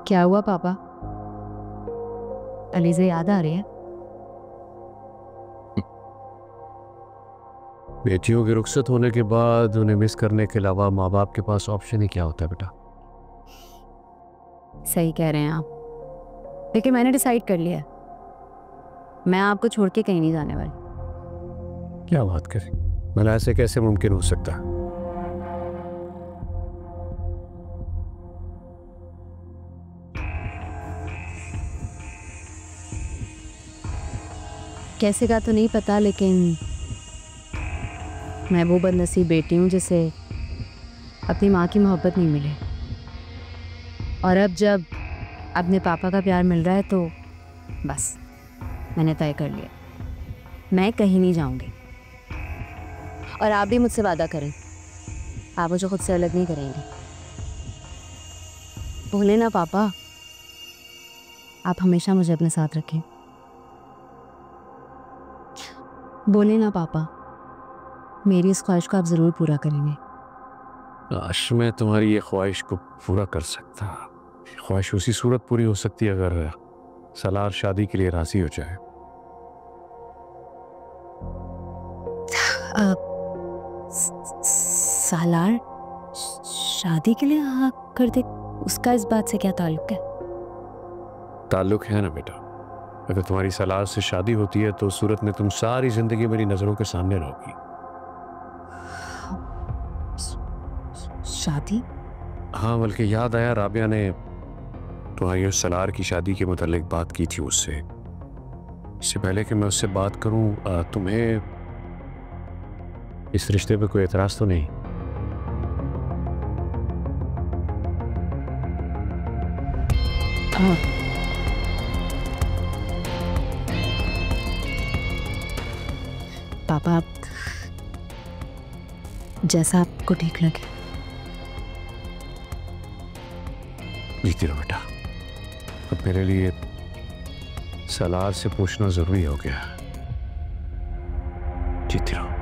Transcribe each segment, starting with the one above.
क्या हुआ पापा? अलीज़ा याद आ रही है? बेटियों के रुखसत होने के बाद उन्हें मिस करने के अलावा माँ बाप के पास ऑप्शन ही क्या होता है बेटा? सही कह रहे हैं आप, लेकिन मैंने डिसाइड कर लिया है, मैं आपको छोड़ के कहीं नहीं जाने वाली। क्या बात करें, भला ऐसे कैसे मुमकिन हो सकता है? कैसे का तो नहीं पता, लेकिन मैं वो बदनसीब बेटी हूँ जिसे अपनी माँ की मोहब्बत नहीं मिली, और अब जब अपने पापा का प्यार मिल रहा है तो बस मैंने तय कर लिया, मैं कहीं नहीं जाऊंगी। और आप भी मुझसे वादा करें, आप मुझे खुद से अलग नहीं करेंगे। बोले ना पापा, आप हमेशा मुझे अपने साथ रखें। बोले ना पापा, मेरी इस ख्वाहिश को आप ज़रूर पूरा करेंगे। काश मैं तुम्हारी ये ख्वाहिश को पूरा कर सकता। ख्वाहिश उसी सूरत पूरी हो सकती है अगर सलार शादी के लिए राजी हो जाए। सालार शादी के लिए हाँ कर दे, उसका इस बात से क्या ताल्लुक है? ताल्लुक है ना बेटा, अगर तुम्हारी सलार से शादी होती है तो उस सूरत में तुम सारी जिंदगी मेरी नजरों के सामने रहोगी। शादी? हाँ, बल्कि याद आया, राबिया ने तुम्हारी उस सलार की शादी के मुतालिक बात की थी उससे। इससे पहले कि मैं उससे बात करूं, तुम्हें इस रिश्ते पे कोई एतराज तो नहीं? हाँ। पापा, आप जैसा आपको ठीक लगे। जीती रहो बेटा, अब मेरे लिए सलार से पूछना जरूरी हो गया। जीती रहो।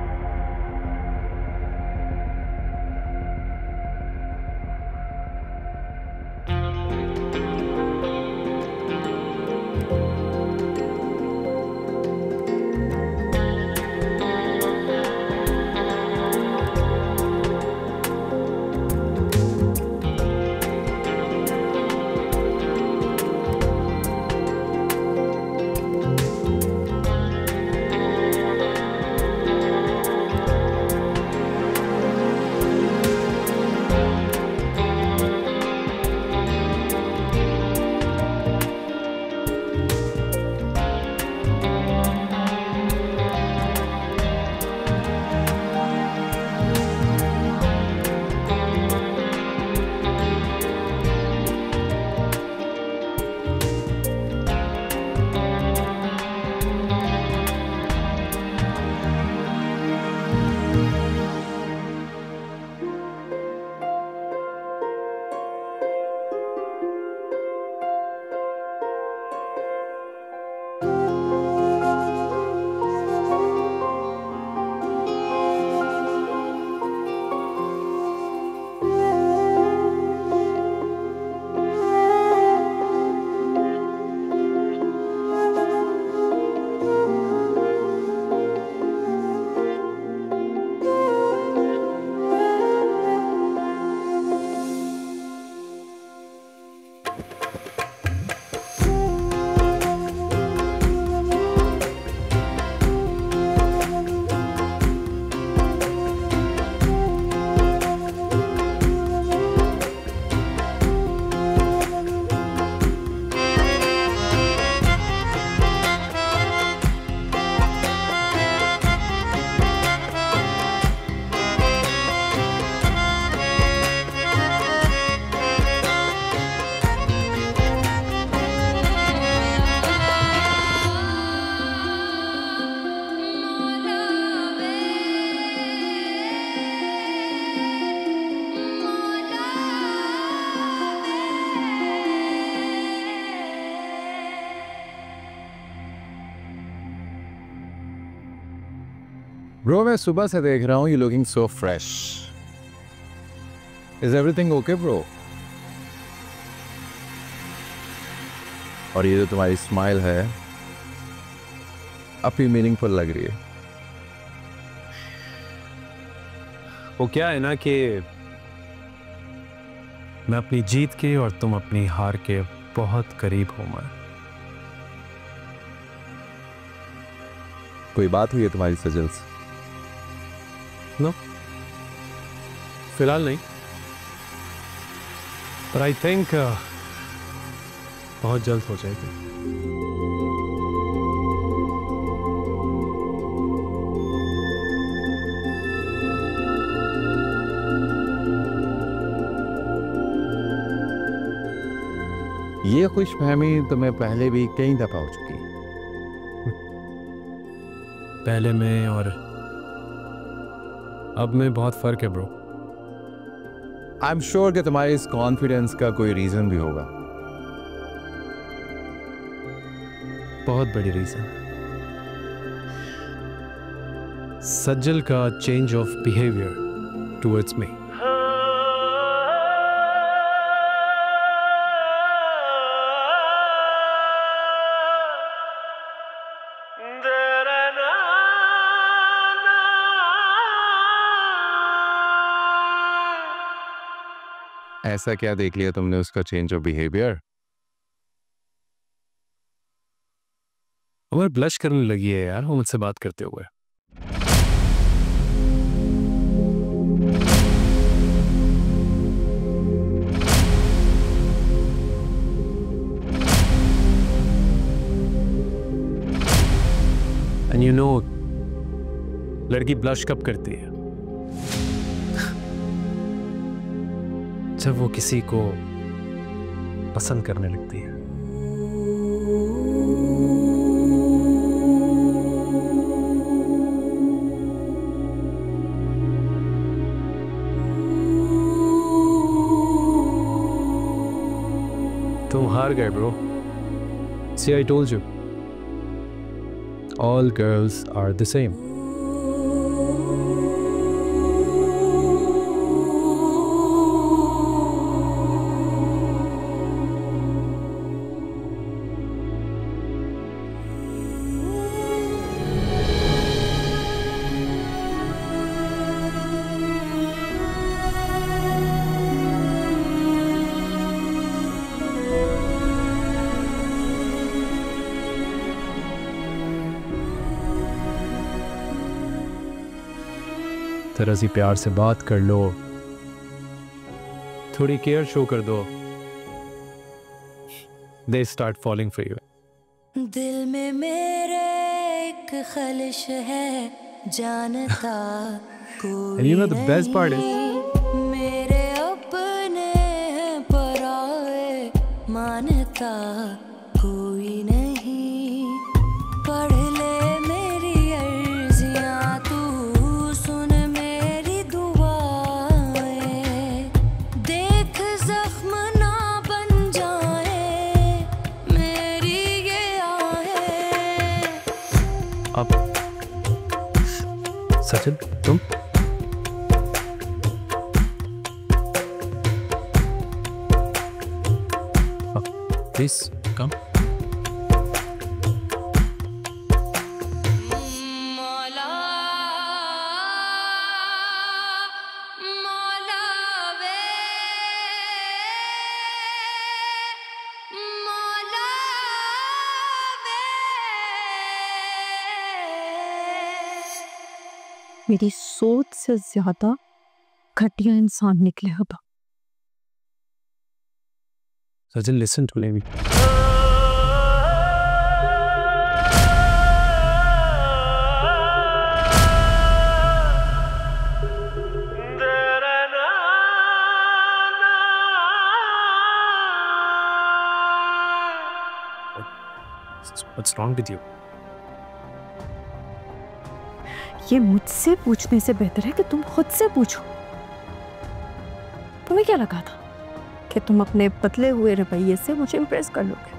ब्रो, मैं सुबह से देख रहा हूँ you looking so fresh. Is everything okay bro? और ये जो तुम्हारी स्माइल है अपनी मीनिंगफुल लग रही है। वो क्या है ना कि मैं अपनी जीत के और तुम अपनी हार के बहुत करीब हो। मैं कोई बात हुई है तुम्हारी सजल से? नो, फिलहाल नहीं, पर आई थिंक बहुत जल्द हो जाएगी। ये खुशफहमी तुम्हें पहले भी कई दफा हो चुकी है। पहले में और अब में बहुत फर्क है ब्रो। आई एम श्योर कि तुम्हारे इस कॉन्फिडेंस का कोई रीजन भी होगा। बहुत बड़ी रीजन, सज्जल का change of behaviour towards me. ऐसा क्या देख लिया तुमने उसका change of behaviour? Amar blush करने लगी है यार वो मुझसे बात करते हुए। एंड यू नो लड़की ब्लश कब करती है? जब वो किसी को पसंद करने लगती है। तुम हार गए bro. See, I told you. All girls are the same. जरा सी प्यार से बात कर लो, थोड़ी केयर शो कर दो, they start falling for you. दिल में मेरे एक ख्वाहिश है जानता कोई And you know the best part is मेरे अपने हैं पराए मानता कोई नहीं। पढ़ ले मेरी अर्जियां तू सुन मेरी दुआएं, देख जख्म ना बन जाए मेरी ये आहें। अब सचिन तुम प्लीज कम। मौला मौला वे मौला वे। मेरी सोच से ज्यादा घटिया इंसान निकले अब। Sachin listen to me. What's wrong with you? ये मुझसे पूछने से बेहतर है कि तुम खुद से पूछो। तुम्हें क्या लगा था कि तुम अपने बदले हुए रवैये से मुझे इम्प्रेस कर लोगे,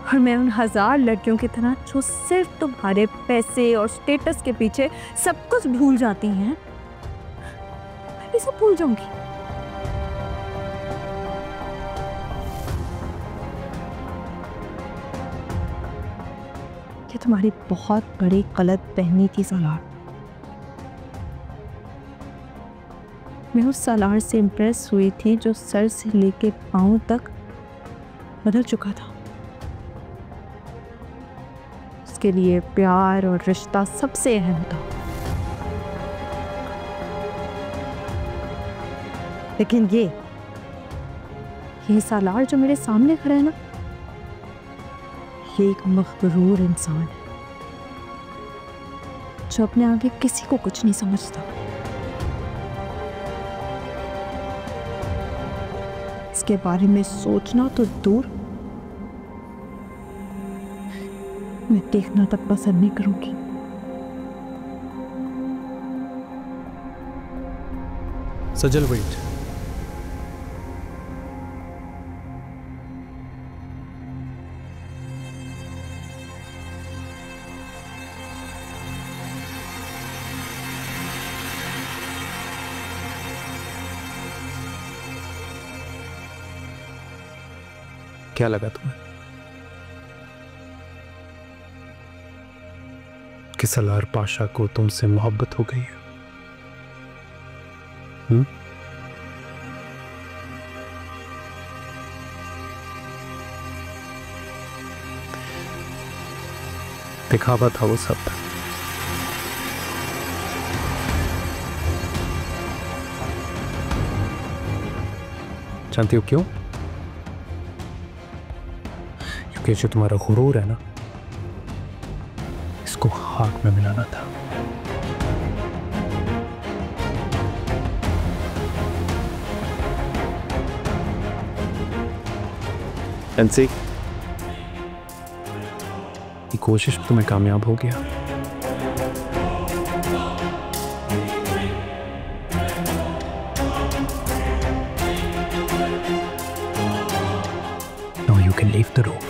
और मैं उन 1000 लड़कियों की तरह जो सिर्फ तुम्हारे पैसे और स्टेटस के पीछे सब कुछ भूल जाती हैं, मैं भी सब भूल जाऊंगी। तुम्हारी बहुत बड़ी गलत फहमी थी सलार। मैं उस सलार से इम्प्रेस हुई थी जो सर से लेके पांव तक बदल चुका था। उसके लिए प्यार और रिश्ता सबसे अहम था। लेकिन ये सालार जो मेरे सामने खड़ा है ना, ये एक मगरूर इंसान है जो अपने आगे किसी को कुछ नहीं समझता। इसके बारे में सोचना तो दूर, मैं देखना तक पसंद नहीं करूंगी। सजल वेट। क्या लगा तुम्हें कि सलार पाशा को तुमसे मोहब्बत हो गई है? दिखावा था वो सब। जानती हो क्यों? क्योंकि जो तुम्हारा गुरूर है ना, इसको हाथ में मिलाना था। एनसी, ये कोशिश तुम्हें कामयाब हो गया। Now you can leave the room.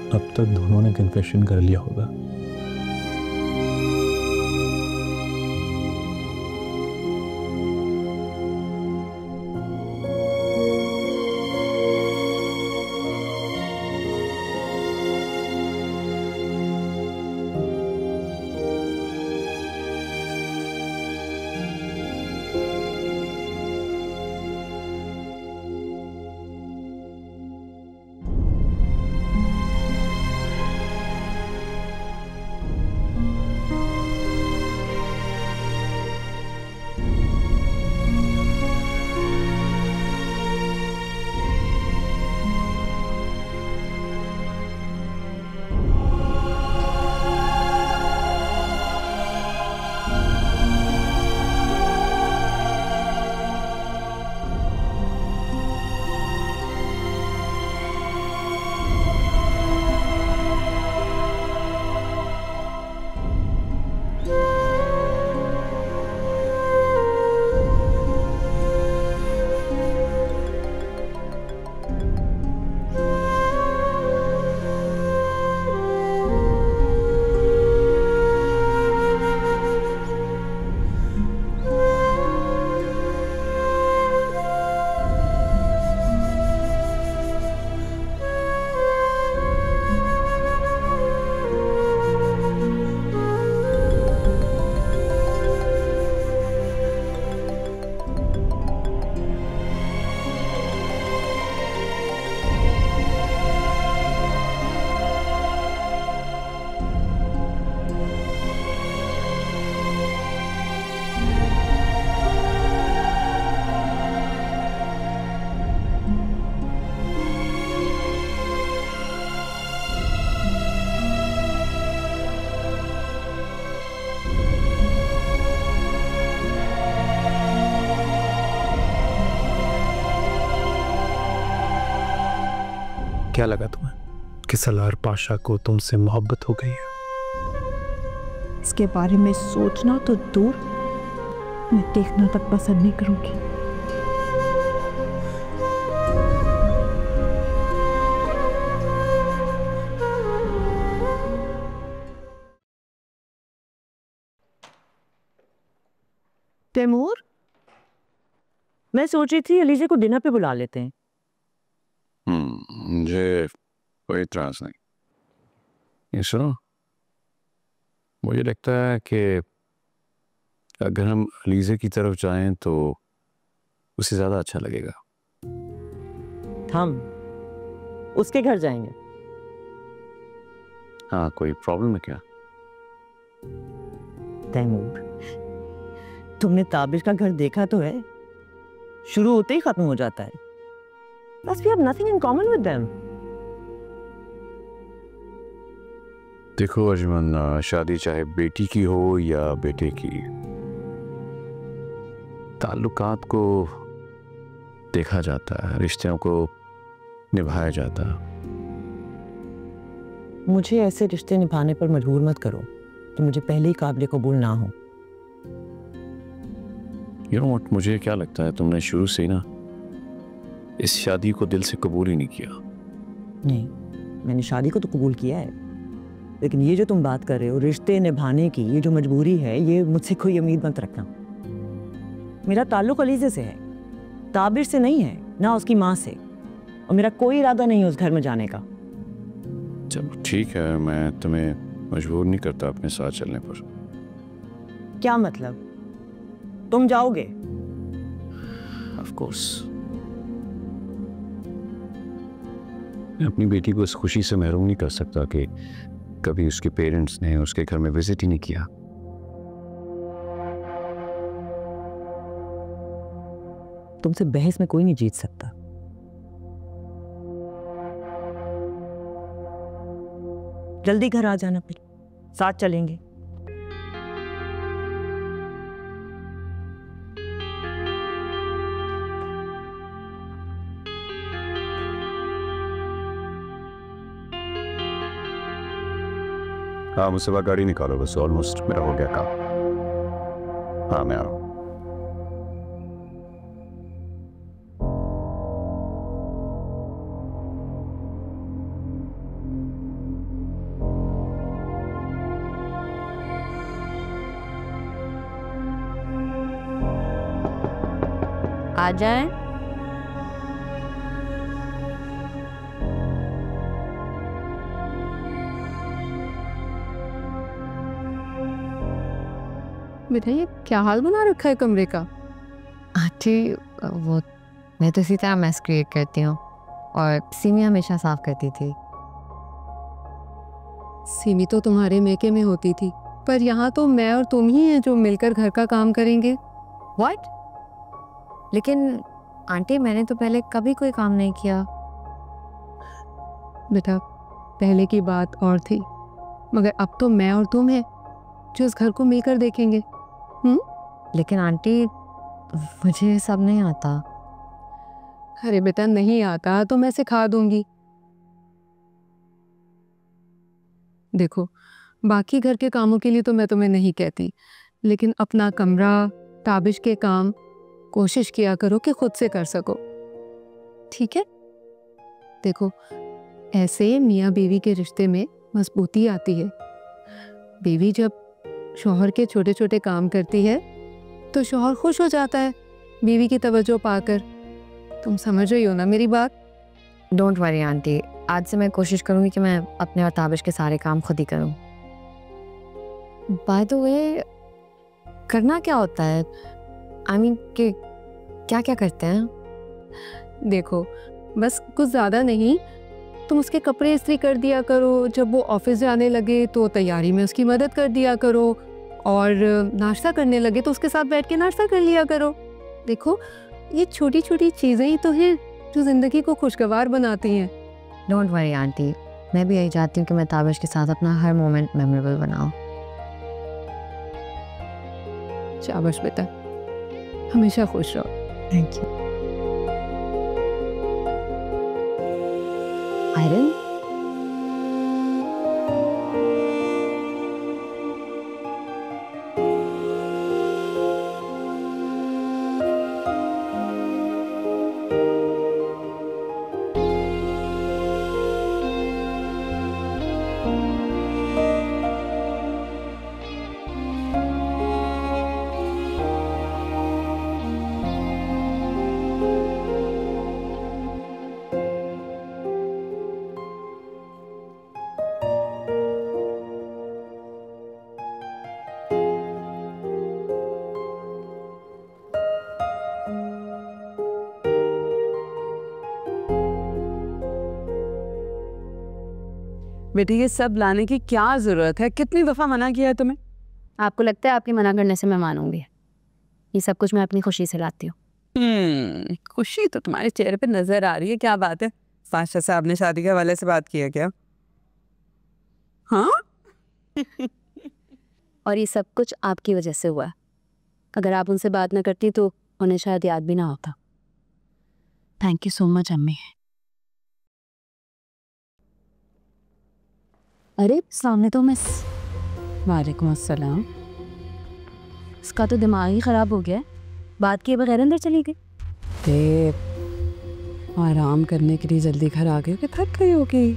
अब तक दोनों ने कन्फेशन कर लिया होगा। क्या लगा तुम्हें कि सलार पाशा को तुमसे मोहब्बत हो गई है? इसके बारे में सोचना तो दूर, मैं देखना तक पसंद नहीं करूंगी। तैमूर, मैं सोच रही थी अलीजा को डिनर पे बुला लेते हैं। मुझे कोई इतराज नहीं। ये सुनो, मुझे लगता है कि अगर हम अलीज़ा की तरफ जाएं तो उसे ज़्यादा अच्छा लगेगा। हम उसके घर जाएंगे? हाँ, कोई प्रॉब्लम है क्या? तैमूर, तुमने ताबिश का घर देखा तो है, शुरू होते ही खत्म हो जाता है। Plus we have nothing in common with them. देखो अजमन, शादी चाहे बेटी की हो या बेटे की, ताल्लुकात को देखा जाता है, रिश्तों को निभाया जाता है। मुझे ऐसे रिश्ते निभाने पर मजबूर मत करो तो मुझे पहले ही काबिल कबूल ना हो। You know what, मुझे क्या लगता है, तुमने शुरू से ही ना इस शादी को दिल से कबूल ही नहीं किया। नहीं, मैंने शादी को तो कबूल किया है, लेकिन ये जो तुम बात कर रहे हो रिश्ते निभाने की, ये जो मजबूरी है, ये मुझसे कोई उम्मीद मत रखना। मेरा ताल्लुक अलीज़ा से है, ताबिर से नहीं है, ना उसकी माँ से, और मेरा कोई इरादा नहीं है उस घर में जाने का। चलो ठीक है, मैं तुम्हें मजबूर नहीं करता अपने साथ चलने पर। क्या मतलब? तुम जाओगे? Of course। मैं अपनी बेटी को इस खुशी से महरूम नहीं कर सकता कि कभी उसके पेरेंट्स ने उसके घर में विजिट ही नहीं किया। तुमसे बहस में कोई नहीं जीत सकता। जल्दी घर आ जाना, फिर साथ चलेंगे। हाँ, मुझसे गाड़ी निकालो, बस ऑलमोस्ट मेरा हो गया काम। हाँ, मैं आ रहा हूँ। आ जाए। बेटा, ये क्या हाल बना रखा है कमरे का? आंटी, वो मैं तो इसी तरह मैस क्रिएट करती हूँ और सीमी हमेशा साफ करती थी। सीमी तो तुम्हारे मेके में होती थी, पर यहाँ तो मैं और तुम ही हैं जो मिलकर घर का काम करेंगे। व्हाट? लेकिन आंटी, मैंने तो पहले कभी कोई काम नहीं किया। बेटा, पहले की बात और थी, मगर अब तो मैं और तुम हैं जो इस घर को मिलकर देखेंगे। लेकिन आंटी, मुझे ये सब नहीं आता। अरे बेटा, नहीं आता तो मैं सिखा दूंगी। देखो, बाकी घर के कामों के लिए तो मैं तुम्हें नहीं कहती, लेकिन अपना कमरा, ताबिश के काम कोशिश किया करो कि खुद से कर सको, ठीक है? देखो, ऐसे मियाँ बीवी के रिश्ते में मजबूती आती है। बीवी जब शौहर के छोटे छोटे काम करती है तो शौहर खुश हो जाता है बीवी की तवज्जो पाकर। तुम समझ रही हो ना मेरी बात? डोंट वरी आंटी, आज से मैं कोशिश करूंगी कि मैं अपने और ताबिश के सारे काम खुद ही करूं। बाय द वे, करना क्या होता है? आई मीन कि क्या क्या करते हैं? देखो, बस कुछ ज़्यादा नहीं, तुम उसके कपड़े इस्त्री कर दिया करो, जब वो ऑफिस जाने लगे तो तैयारी में उसकी मदद कर दिया करो, और नाश्ता करने लगे तो उसके साथ बैठ के नाश्ता कर लिया करो। देखो, ये छोटी छोटी चीज़ें ही तो हैं जो ज़िंदगी को खुशगवार बनाती हैं। डोंट वरी आंटी, मैं भी यही चाहती हूँ कि मैं ताबिश के साथ अपना हर मोमेंट मेमोरेबल बनाऊँ। शाबाश बेटा, हमेशा खुश रहो। Thank you. आयरन बेटी ये सब लाने की क्या जरूरत है? कितनी दफा मना किया है तुम्हें? आपको लगता है आपके मना करने से मैं मानूंगी? ये सब कुछ मैं अपनी खुशी से लाती हूँ। खुशी तो तुम्हारे चेहरे पे नजर आ रही है। क्या बात है? फाशा साहब ने शादी के हवाले से बात किया क्या? हाँ और ये सब कुछ आपकी वजह से हुआ है। अगर आप उनसे बात ना करती तो उन्हें शायद याद भी ना होता। थैंक यू सो मच अम्मी। अरे सामने तो मिस। वालेकुम अस्सलाम। इसका तो दिमाग ही खराब हो गया है, बात किए बगैर अंदर चली गई। आराम करने के लिए जल्दी घर आ गए कि थक गई होगी?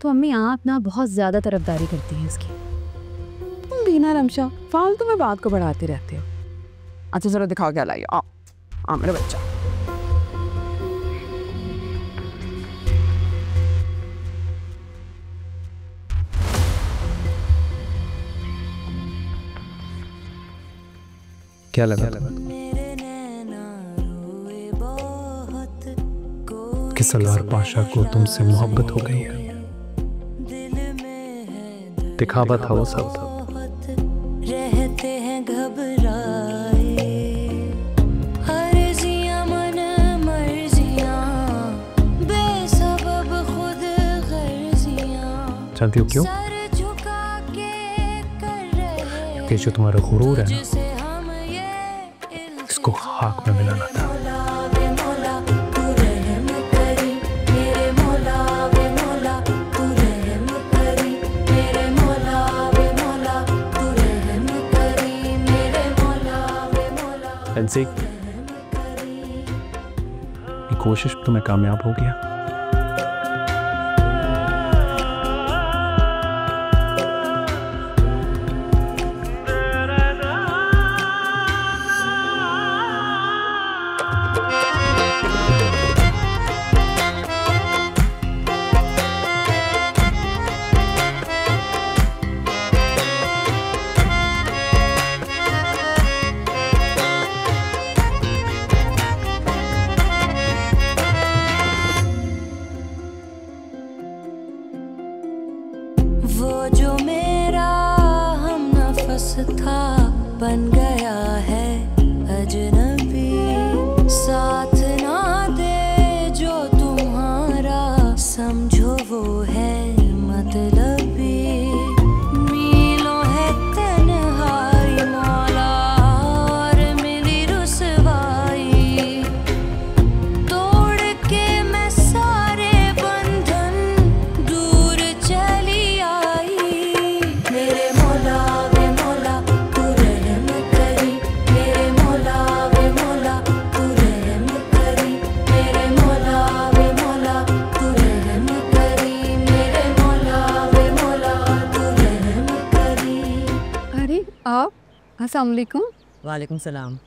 तो अम्मी आप ना बहुत ज़्यादा तरफदारी करती हैं इसकी। तुम भी ना रमशा फालतू में बात को बढ़ाती रहती हो। अच्छा जरा दिखाओ क्या लाई। आ मेरा बच्चा। क्या लगा कि सलवार पाशा को तुमसे मोहब्बत हो गई है? दिखावा था वो सब। रहते हैं घबराए, हर्जियां मन मर्जियां, बेसबब खुद गर्जियां। जानती हो क्यों? सर झुका के कर रहे कि जो तुम्हारा गुरूर है ना, जिसे हम ये इसको खाक में मिलाना था। एनसी, ये कोशिश तो मैं कामयाब हो गया। वो जो मेरा हम नफस था बन गया है अजनबी, साथ ना दे जो तुम्हारा समझो वो है मतलबी। मीलों है तन्हाई मौला और मिली रुसवाई, तोड़ के मैं सारे बंधन दूर चली आई। मेरे मौला वे मौला तू रहम करी, मेरे मौला वे मौला तू रहम करी, मेरे मौला वे मौला तू रहम करी, मेरे मौला वे मौला तू रहम करी। अरे आप, अस्सलाम वालेकुम। वालेकुम सलाम।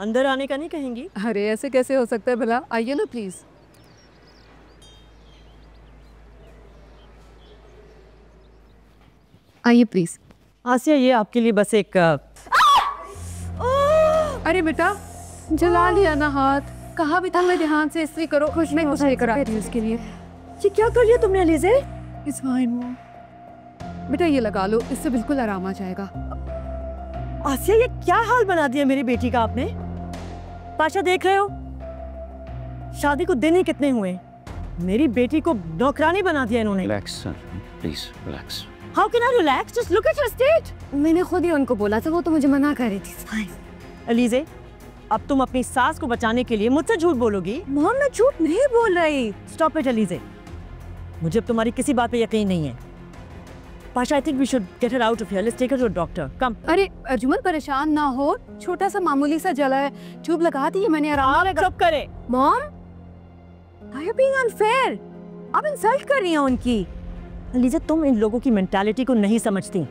अंदर आने का नहीं कहेंगी? अरे ऐसे कैसे हो सकता है भला? आइए ना प्लीज। आइए प्लीज। आसिया ये आपके लिए बस एक अरे बेटा जला लिया ना हाथ। कहा भी था मैं ध्यान से इस्त्री करो। खुश में कुछ नहीं करा थी उसके लिए। ये क्या कर लिया तुमने अलीज़े? It's fine mom. बेटा ये लगा लो, इससे बिल्कुल आराम आ जाएगा। आसिया ये क्या हाल बना दिया मेरी बेटी का आपने? पाशा देख रहे हो, शादी को दिन ही कितने हुए, मेरी बेटी को नौकरानी बना दिया इन्होंने। Relax sir, please relax. How can I relax? Just look at her state. मैंने खुद ही उनको बोला था, वो तो मुझे मना कर रही थी। अलीज़े अब तुम अपनी सास को बचाने के लिए मुझसे झूठ बोलोगी? मॉम मैं झूठ नहीं बोल रही। Stop it Alizeh. मुझे अब तुम्हारी किसी बात पे यकीन नहीं है। Pasha, I think we should get her out of here. Let's take her to a doctor. Come. अरे अर्जुमन परेशान ना हो, छोटा सा मामूली सा जला है, ट्यूब लगा दी है मैंने आराम से। चुप करे। Mom, are you being unfair? आप इंसल्ट कर रही हैं उनकी। अलीज़ा, तुम इन लोगों की मेंटालिटी को नहीं समझती।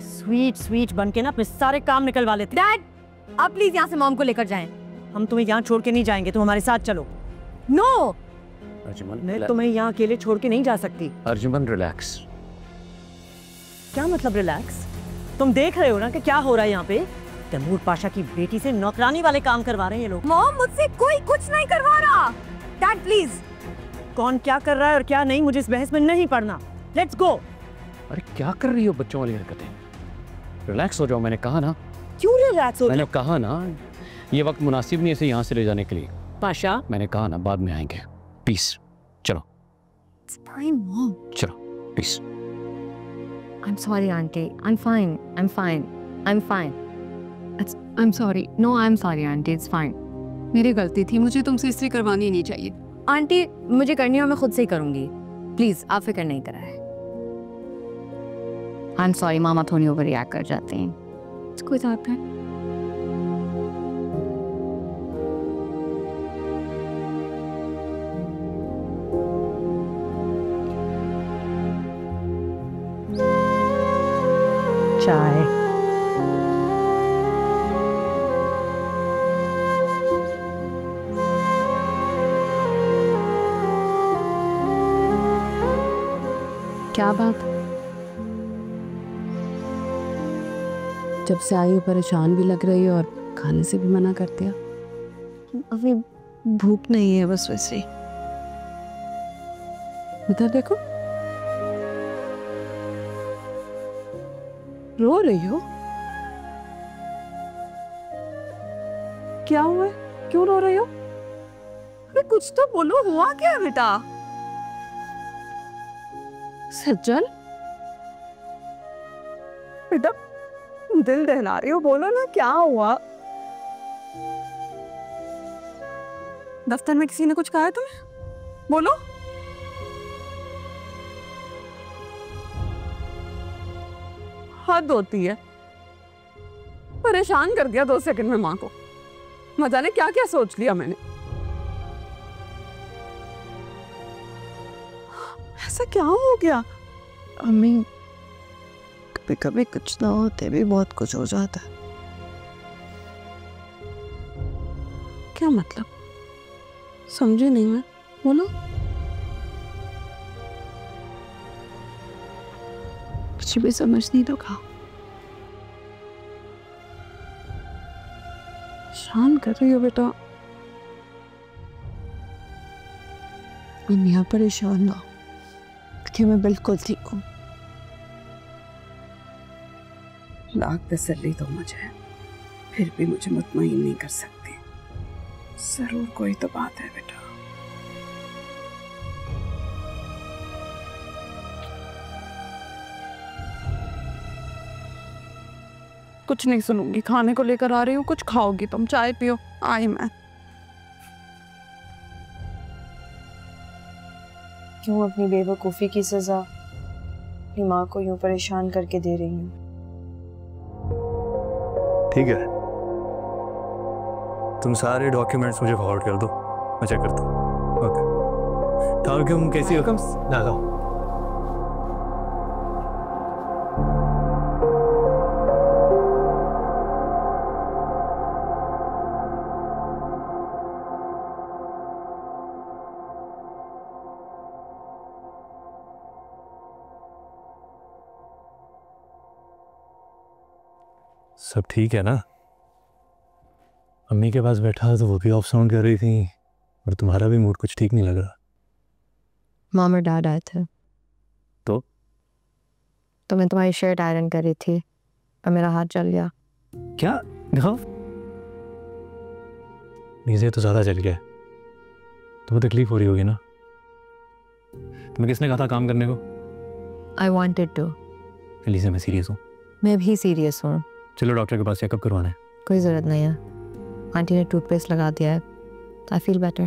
स्वीट स्वीट बन के ना अपने सारे काम निकलवा लेते। डैड, आप प्लीज यहाँ से मॉम को लेकर जाएं। हम तुम्हें यहाँ छोड़ के नहीं जाएंगे, तुम हमारे साथ चलो। नो, अर्जुमन, मैं तुम्हें यहाँ अकेले छोड़ के नहीं जा सकती। अर्जुमन रिलैक्स। क्या मतलब रिलैक्स? तुम देख रहे हो ना कि क्या हो रहा है यहाँ पे। तैमूर पाशा की बेटी से नौकरानी वाले काम करवा रहे हैं ये लोग। मॉम, मुझसे कोई कुछ नहीं करवा रहा। Dad please. कौन क्या कर रहा है और क्या नहीं, मुझे इस बहस में नहीं पड़ना। Let's go. अरे क्या कर रही हो बच्चों वाली हरकतें? रिलैक्स हो जाओ, मैंने कहा ना। क्यों रिलैक्स हो? मैंने कहा ना, ये वक्त मुनासिब नहीं है इसे यहाँ से ले जाने के लिए। पाशा, मैंने कहा ना बाद में आएंगे। प्लीज चलो। It's fine, mom. चलो please. I'm sorry, auntie. I'm fine. I'm fine. I'm fine. I'm sorry. No, I'm sorry, auntie. It's fine. मेरी गलती थी, मुझे तुमसे इस्त्री करवानी नहीं चाहिए। आंटी, मुझे करनी हो मैं खुद से ही करूंगी। प्लीज आप फिक्र नहीं कराए। I'm sorry, मामा थोड़ी ओवर रिएक्ट कर जाते हैं। कोई बात है। चाय। क्या बात? जब से आई हो परेशान भी लग रही है और खाने से भी मना कर दिया। अभी भूख नहीं है, बस वैसे ही। इधर देखो, रो रही हो? क्या हुआ? क्यों रो रही हो? अरे कुछ तो बोलो, हुआ क्या है बेटा? सज्जल, बेटा दिल दहला रही हो, बोलो ना क्या हुआ? दफ्तर में किसी ने कुछ कहा है तुम्हें? बोलो। हद होती है, परेशान कर दिया 2 सेकंड में माँ को। न जाने क्या क्या सोच लिया मैंने। ऐसा क्या हो गया? अम्मी, कभी कभी कुछ ना होते भी बहुत कुछ हो जाता है। क्या मतलब? समझी नहीं मैं, बोलो। कुछ भी समझ नहीं लगा। शान कर रही हो बेटा। अम्मी, यहाँ परेशान ना हो, क्योंकि मैं बिल्कुल ठीक हूँ। लाख तसल्ली तो मुझे, फिर भी मुझे मुतमईन नहीं कर सकती। जरूर कोई तो बात है बेटा। कुछ नहीं सुनूंगी, खाने को लेकर आ रही हूँ, कुछ खाओगी तुम, चाय पियो। आई मैं। क्यों अपनी बेवकूफ़ी की सज़ा अपनी माँ को यूं परेशान करके दे रही हूँ? ठीक है, तुम सारे डॉक्यूमेंट्स मुझे फॉरवर्ड कर दो, मैं चेक करता हूँ। ओके, तुम कैसी हो? ना लो। सब ठीक है ना? अम्मी के पास बैठा तो वो भी ऑफ साउंड कर रही थी और तुम्हारा भी मूड कुछ ठीक नहीं लग रहा। मॉम और डैड आए थे तो मैं तुम्हारी शर्ट आयरन कर रही थी और मेरा हाथ जल गया। क्या? दिखाओ। नीचे तो ज़्यादा जल गया, तुम्हें तकलीफ हो रही होगी ना? तुम्हें किसने कहा था काम करने को? I wanted to. एलिज़ा, मैं सीरियस हूँ। मैं भी सीरियस हूँ। चलो डॉक्टर के पास चेकअप करवाना है। कोई ज़रूरत नहीं है, आंटी ने टूथपेस्ट लगा दिया है। I feel better,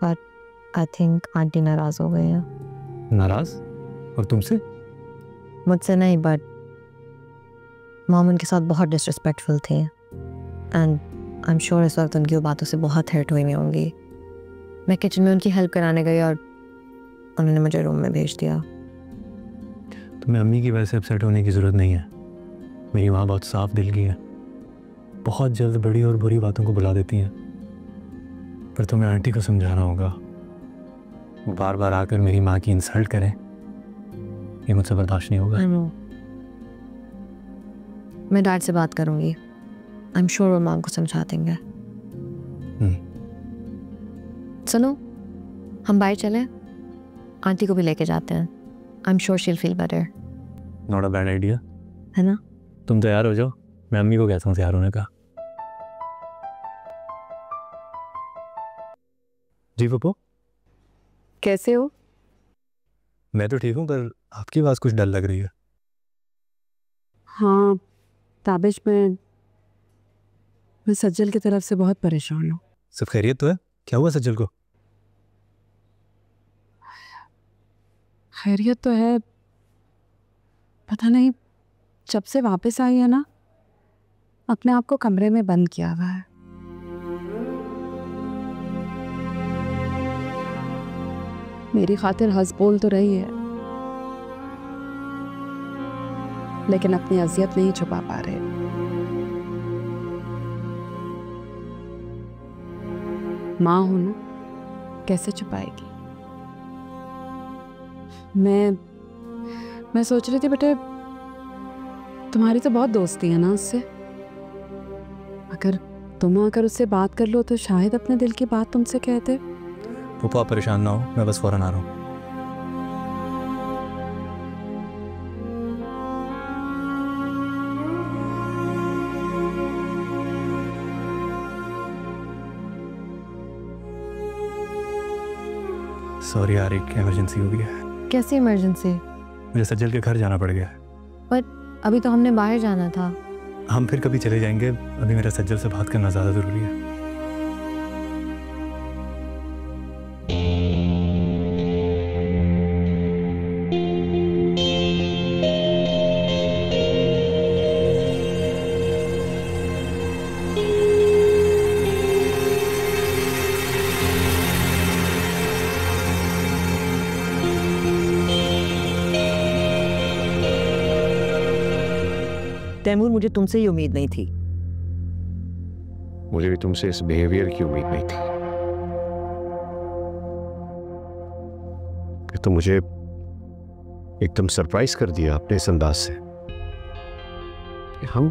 but I think aunty नाराज हो गए हैं। नाराज? और तुमसे? मुझसे नहीं, बट मॉम उनके साथ बहुत डिसरिस्पेक्टफुल थे एंड आई एम श्योर इस वक्त उनकी वो बातों से बहुत हर्ट हुई होंगी। मैं किचन में उनकी हेल्प कराने गई और उन्होंने मुझे रूम में भेज दिया। तुम्हें अम्मी की वजह से अपसेट होने की ज़रूरत नहीं है। मेरी माँ बहुत साफ दिल की है, बहुत जल्द बड़ी और बुरी बातों को बुला देती हैं। पर तुम्हें आंटी को समझाना होगा, वो बार बार आकर मेरी माँ की इंसल्ट करें, ये मुझसे बर्दाश्त नहीं होगा। मैं डैड से बात करूंगी, आई एम श्योर वो मॉम को समझा देंगे। सुनो, हम बाहर चलें, आंटी को भी लेके जाते हैं। I am sure she will feel better. Not a bad idea, है ना? तुम तैयार हो जाओ, मैं अम्मी को कहता हूँ तैयार होने का। जी पप्पू, कैसे हो? मैं तो ठीक हूँ, पर आपकी आवाज़ कुछ डल लग रही है। हाँ ताबिश, मैं सज्जल की तरफ से बहुत परेशान हूँ। सब खैरियत तो है? क्या हुआ सज्जल को? खैरियत तो है, पता नहीं जब से वापस आई है ना, अपने आप को कमरे में बंद किया हुआ है। मेरी खातिर हंस बोल तो रही है, लेकिन अपनी अजियत नहीं छुपा पा रहे। माँ हो ना, कैसे छुपाएगी? मैं सोच रही थी बेटे, तुम्हारी तो बहुत दोस्ती है ना उससे, अगर तुम आकर उससे बात कर लो तो शायद अपने दिल की बात तुमसे कहते। पप्पू आप परेशान ना हो, मैं बस फौरन आ रहा हूँ। सॉरी यार, एक इमरजेंसी हो गया है। कैसी इमरजेंसी? मुझे सज्जल के घर जाना पड़ गया है। पर अभी तो हमने बाहर जाना था। हम फिर कभी चले जाएंगे, अभी मेरा सज्जल से बात करना ज़्यादा ज़रूरी है। तैमूर, मुझे तुमसे ही उम्मीद नहीं थी। मुझे भी तुमसे इस बिहेवियर की उम्मीद नहीं थी। तो मुझे एकदम सरप्राइज कर दिया अपने इस अंदाज से। हम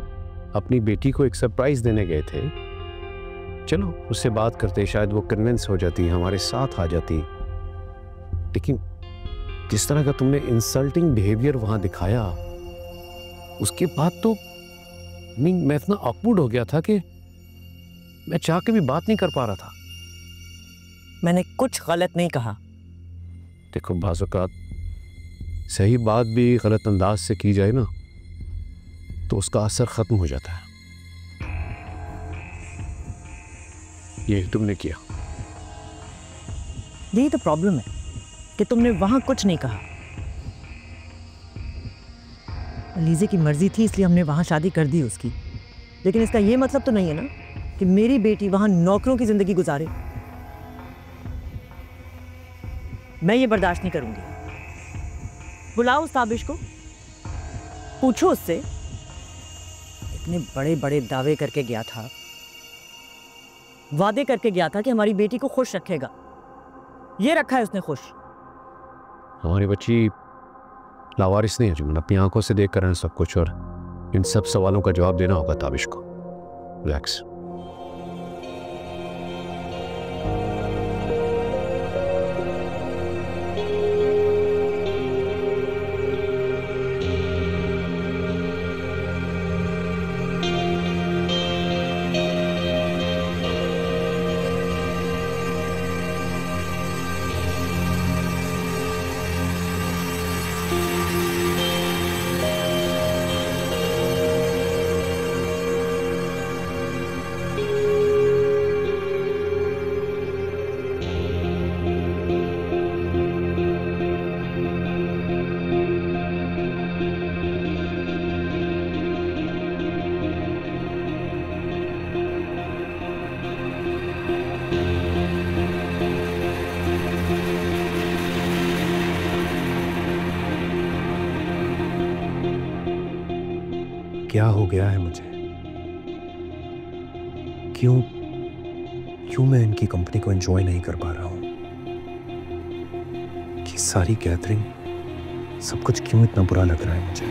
अपनी बेटी को एक सरप्राइज देने गए थे, चलो उससे बात करते, शायद वो कन्विंस हो जाती, हमारे साथ आ जाती। लेकिन जिस तरह का तुमने इंसल्टिंग बिहेवियर वहां दिखाया, उसके बाद तो मैं इतना ऑकवर्ड हो गया था कि मैं चाह के भी बात नहीं कर पा रहा था। मैंने कुछ गलत नहीं कहा। देखो, बाज़ औक़ात सही बात भी गलत अंदाज से की जाए ना, तो उसका असर खत्म हो जाता है। ये तुमने किया। यही तो प्रॉब्लम है कि तुमने वहां कुछ नहीं कहा। अलीज़े की मर्जी थी, इसलिए हमने वहां शादी कर दी उसकी। लेकिन इसका ये मतलब तो नहीं है ना कि मेरी बेटी वहां नौकरों की जिंदगी गुजारे। मैं ये बर्दाश्त नहीं करूंगी। बुलाओ उस ताबिश को, पूछो उससे। इतने बड़े बड़े दावे करके गया था, वादे करके गया था कि हमारी बेटी को खुश रखेगा। ये रखा है उसने खुश। हमारी बच्ची लावारिस नहीं है जुम्मन, अपनी आंखों से देख कर है सब कुछ, और इन सब सवालों का जवाब देना होगा ताबिश को। रिलैक्स। क्या हो गया है मुझे? क्यों क्यों मैं इनकी कंपनी को एंजॉय नहीं कर पा रहा हूँ? ये सारी गैदरिंग, सब कुछ क्यों इतना बुरा लग रहा है मुझे?